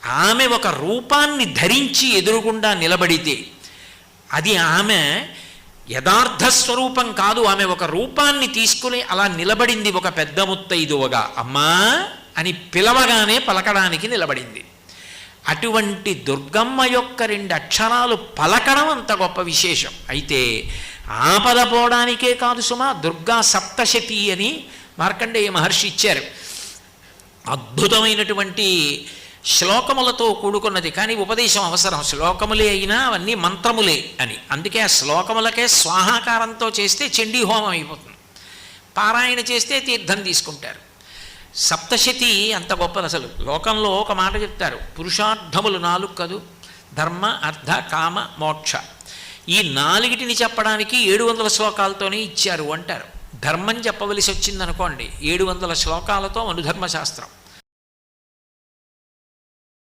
ఆమె ఒక రూపాన్ని ధరించి ఎదురుగుండా నిలబడితే అది ఆమె యథార్థ స్వరూపం కాదు. ఆమె ఒక రూపాన్ని తీసుకుని అలా నిలబడింది. ఒక పెద్ద ముత్తైదువగా అమ్మా అని పిలవగానే పలకడానికి నిలబడింది. అటువంటి దుర్గమ్మ యొక్క 2 అక్షరాలు పలకడం అంత గొప్ప విశేషం. అయితే ఆపద పోవడానికే కాదు సుమా, దుర్గా సప్తశతి అని మార్కండేయ మహర్షి ఇచ్చారు. అద్భుతమైనటువంటి శ్లోకములతో కూడుకున్నది. కానీ ఉపదేశం అవసరం. శ్లోకములే అయినా అవన్నీ మంత్రములే అని. అందుకే ఆ శ్లోకములకే స్వాహాకారంతో చేస్తే చండీ హోమం అయిపోతుంది. పారాయణ చేస్తే తీర్థం తీసుకుంటారు. సప్తశతి అంత గొప్పది. అసలు లోకంలో ఒక మాట చెప్తారు, పురుషార్థములు 4 కదూ, ధర్మ అర్థ కామ మోక్ష. ఈ 4టిని చెప్పడానికి 700 శ్లోకాలతోనే ఇచ్చారు అంటారు. ధర్మం చెప్పవలసి వచ్చిందనుకోండి 700 శ్లోకాలతో మనుధర్మశాస్త్రం.